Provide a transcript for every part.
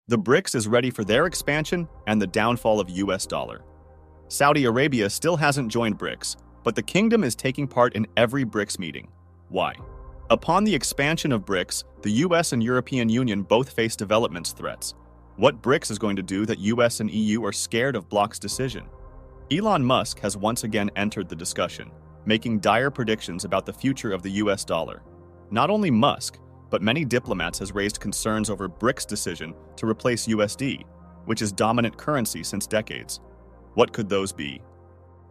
The BRICS is ready for their expansion and the downfall of US dollar. Saudi Arabia still hasn't joined BRICS, but the kingdom is taking part in every BRICS meeting. Why? Upon the expansion of BRICS, the US and European Union both face development threats. What BRICS is going to do that US and EU are scared of bloc's decision? Elon Musk has once again entered the discussion, making dire predictions about the future of the US dollar. Not only Musk, but many diplomats has raised concerns over BRICS' decision to replace USD, which is dominant currency since decades. What could those be?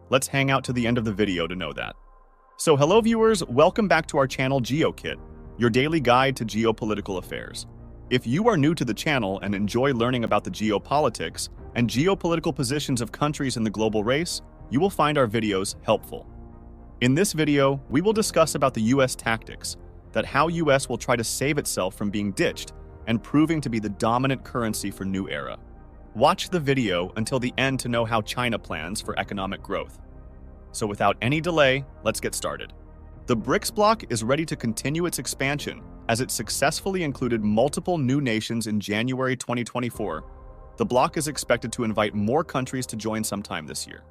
Let's hang out to the end of the video to know that. So hello viewers, welcome back to our channel GeoKit, your daily guide to geopolitical affairs. If you are new to the channel and enjoy learning about the geopolitics and geopolitical positions of countries in the global race, you will find our videos helpful. In this video, we will discuss about the US tactics, that how US will try to save itself from being ditched and proving to be the dominant currency for new era. Watch the video until the end to know how China plans for economic growth. So without any delay, let's get started. The BRICS bloc is ready to continue its expansion as it successfully included multiple new nations in January 2024. The bloc is expected to invite more countries to join sometime this year.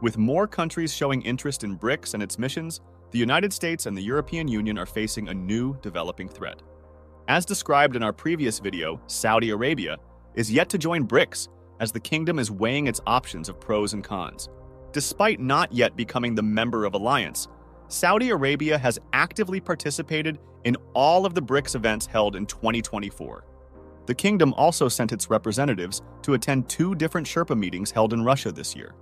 With more countries showing interest in BRICS and its missions, the United States and the European Union are facing a new developing threat. As described in our previous video, Saudi Arabia is yet to join BRICS as the kingdom is weighing its options of pros and cons. Despite not yet becoming the member of alliance, Saudi Arabia has actively participated in all of the BRICS events held in 2024. The kingdom also sent its representatives to attend 2 different Sherpa meetings held in Russia this year.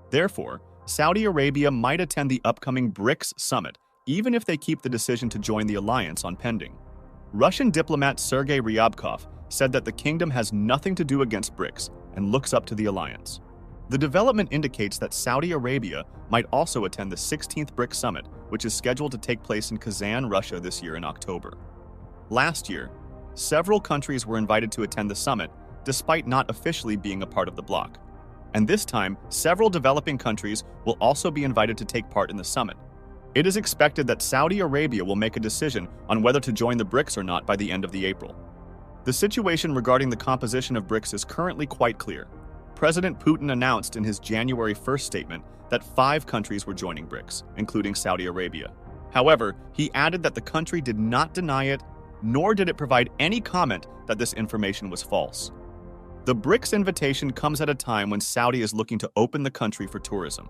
Therefore, Saudi Arabia might attend the upcoming BRICS summit, even if they keep the decision to join the alliance on pending. Russian diplomat Sergei Ryabkov said that the kingdom has nothing to do against BRICS and looks up to the alliance. The development indicates that Saudi Arabia might also attend the 16th BRICS summit, which is scheduled to take place in Kazan, Russia this year in October. Last year, several countries were invited to attend the summit, despite not officially being a part of the bloc. And this time, several developing countries will also be invited to take part in the summit. It is expected that Saudi Arabia will make a decision on whether to join the BRICS or not by the end of the April. The situation regarding the composition of BRICS is currently quite clear. President Putin announced in his January 1st statement that 5 countries were joining BRICS, including Saudi Arabia. However, he added that the country did not deny it, nor did it provide any comment that this information was false. The BRICS invitation comes at a time when Saudi is looking to open the country for tourism.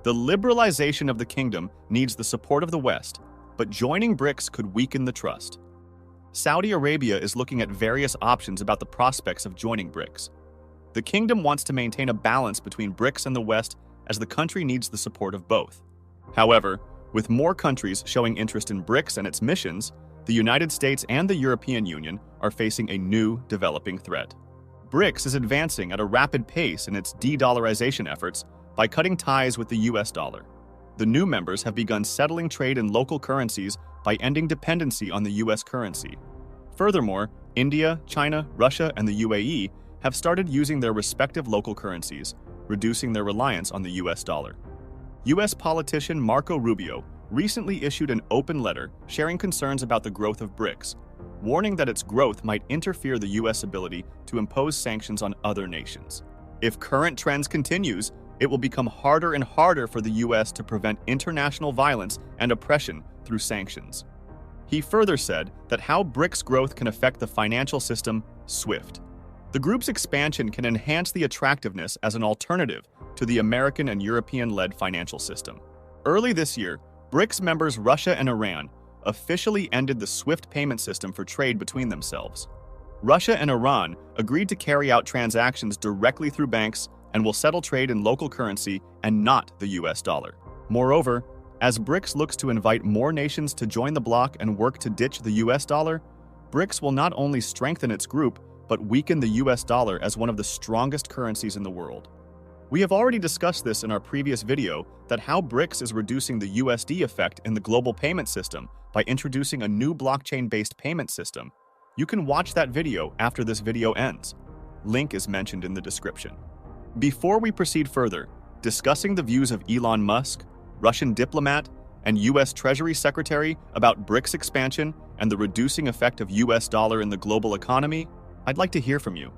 The liberalization of the kingdom needs the support of the West, but joining BRICS could weaken the trust. Saudi Arabia is looking at various options about the prospects of joining BRICS. The kingdom wants to maintain a balance between BRICS and the West as the country needs the support of both. However, with more countries showing interest in BRICS and its missions, the United States and the European Union are facing a new developing threat. BRICS is advancing at a rapid pace in its de-dollarization efforts by cutting ties with the US dollar. The new members have begun settling trade in local currencies by ending dependency on the US currency. Furthermore, India, China, Russia, and the UAE have started using their respective local currencies, reducing their reliance on the US dollar. US politician Marco Rubio recently issued an open letter sharing concerns about the growth of BRICS, warning that its growth might interfere the US ability to impose sanctions on other nations. If current trends continues, it will become harder and harder for the US to prevent international violence and oppression through sanctions. He further said that how BRICS growth can affect the financial system swift. The group's expansion can enhance the attractiveness as an alternative to the American and European-led financial system. Early this year, BRICS members Russia and Iran officially ended the SWIFT payment system for trade between themselves. Russia and Iran agreed to carry out transactions directly through banks and will settle trade in local currency and not the US dollar. Moreover, as BRICS looks to invite more nations to join the bloc and work to ditch the US dollar, BRICS will not only strengthen its group, but weaken the US dollar as one of the strongest currencies in the world. We have already discussed this in our previous video that how BRICS is reducing the USD effect in the global payment system by introducing a new blockchain-based payment system. You can watch that video after this video ends. Link is mentioned in the description. Before we proceed further, discussing the views of Elon Musk, Russian diplomat, and US Treasury Secretary about BRICS expansion and the reducing effect of US dollar in the global economy, I'd like to hear from you.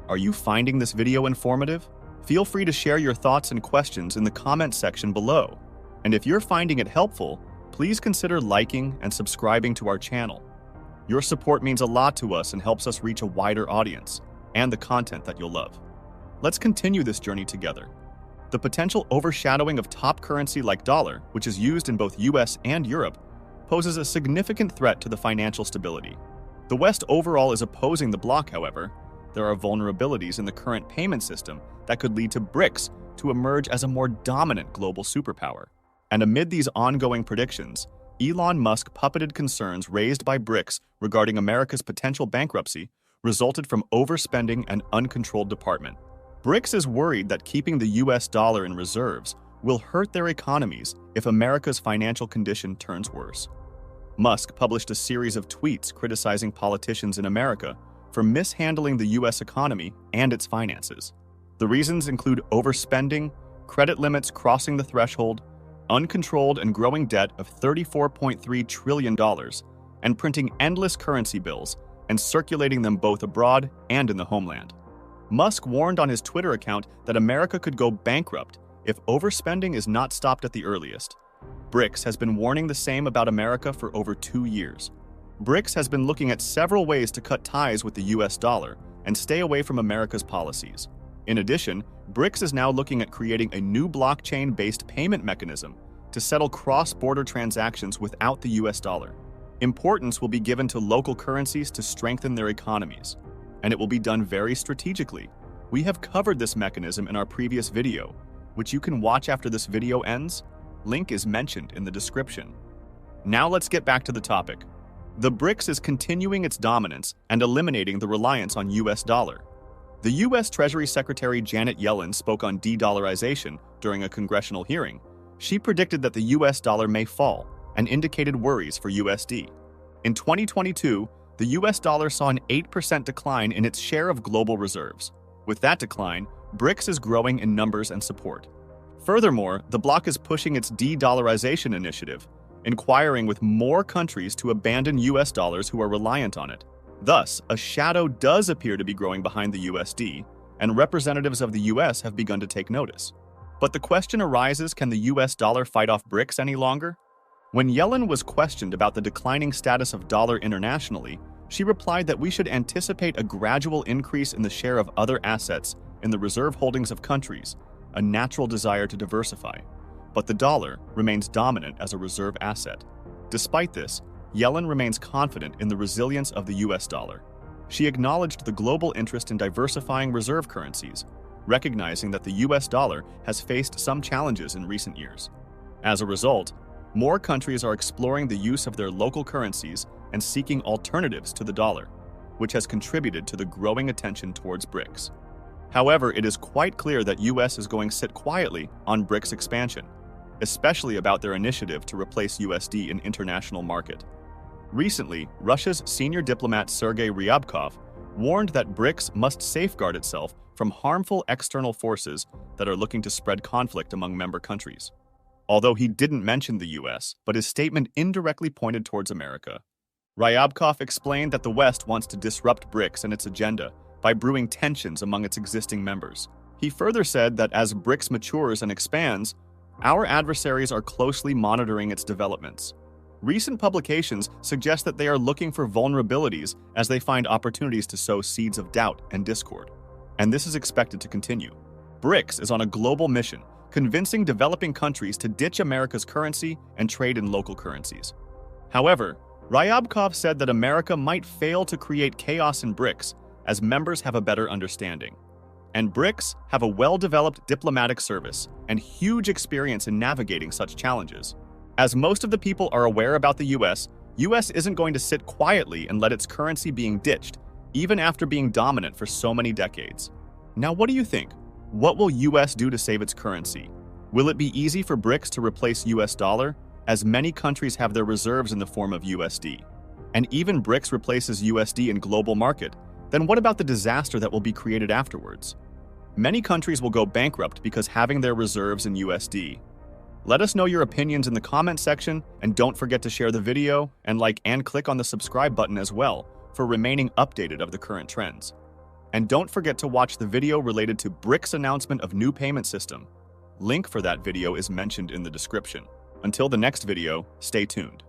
Are you finding this video informative? Feel free to share your thoughts and questions in the comment section below. And if you're finding it helpful, please consider liking and subscribing to our channel. Your support means a lot to us and helps us reach a wider audience and the content that you'll love. Let's continue this journey together. The potential overshadowing of top currency like dollar, which is used in both US and Europe, poses a significant threat to the financial stability. The West overall is opposing the bloc, however. There are vulnerabilities in the current payment system that could lead to BRICS to emerge as a more dominant global superpower. And amid these ongoing predictions, Elon Musk puppeted concerns raised by BRICS regarding America's potential bankruptcy resulted from overspending and uncontrolled department. BRICS is worried that keeping the US dollar in reserves will hurt their economies if America's financial condition turns worse. Musk published a series of tweets criticizing politicians in America for mishandling the US economy and its finances. The reasons include overspending, credit limits crossing the threshold, uncontrolled and growing debt of $34.3 trillion, and printing endless currency bills and circulating them both abroad and in the homeland. Musk warned on his Twitter account that America could go bankrupt if overspending is not stopped at the earliest. BRICS has been warning the same about America for over 2 years. BRICS has been looking at several ways to cut ties with the US dollar and stay away from America's policies. In addition, BRICS is now looking at creating a new blockchain-based payment mechanism to settle cross-border transactions without the US dollar. Importance will be given to local currencies to strengthen their economies, and it will be done very strategically. We have covered this mechanism in our previous video, which you can watch after this video ends. Link is mentioned in the description. Now let's get back to the topic. The BRICS is continuing its dominance and eliminating the reliance on US dollar. The US Treasury Secretary Janet Yellen spoke on de-dollarization during a congressional hearing. She predicted that the US dollar may fall and indicated worries for USD. In 2022, the US dollar saw an 8% decline in its share of global reserves. With that decline, BRICS is growing in numbers and support. Furthermore, the bloc is pushing its de-dollarization initiative, inquiring with more countries to abandon US dollars who are reliant on it. Thus, a shadow does appear to be growing behind the USD, and representatives of the US have begun to take notice. But the question arises, can the US dollar fight off BRICS any longer? When Yellen was questioned about the declining status of dollar internationally, she replied that we should anticipate a gradual increase in the share of other assets in the reserve holdings of countries, a natural desire to diversify. But the dollar remains dominant as a reserve asset. Despite this, Yellen remains confident in the resilience of the US dollar. She acknowledged the global interest in diversifying reserve currencies, recognizing that the US dollar has faced some challenges in recent years. As a result, more countries are exploring the use of their local currencies and seeking alternatives to the dollar, which has contributed to the growing attention towards BRICS. However, it is quite clear that US is going to sit quietly on BRICS expansion, especially about their initiative to replace USD in international market. Recently, Russia's senior diplomat Sergei Ryabkov warned that BRICS must safeguard itself from harmful external forces that are looking to spread conflict among member countries. Although he didn't mention the US, but his statement indirectly pointed towards America. Ryabkov explained that the West wants to disrupt BRICS and its agenda by brewing tensions among its existing members. He further said that as BRICS matures and expands, our adversaries are closely monitoring its developments. Recent publications suggest that they are looking for vulnerabilities as they find opportunities to sow seeds of doubt and discord. And this is expected to continue. BRICS is on a global mission, convincing developing countries to ditch America's currency and trade in local currencies. However, Ryabkov said that America might fail to create chaos in BRICS as members have a better understanding. And BRICS have a well-developed diplomatic service and huge experience in navigating such challenges. As most of the people are aware about the US isn't going to sit quietly and let its currency being ditched, even after being dominant for so many decades. Now, what do you think? What will US do to save its currency? Will it be easy for BRICS to replace US dollar, as many countries have their reserves in the form of USD? And even BRICS replaces USD in global market, then what about the disaster that will be created afterwards? Many countries will go bankrupt because having their reserves in USD. Let us know your opinions in the comment section, and don't forget to share the video and like and click on the subscribe button as well for remaining updated of the current trends. And don't forget to watch the video related to BRICS announcement of new payment system. Link for that video is mentioned in the description. Until the next video, stay tuned.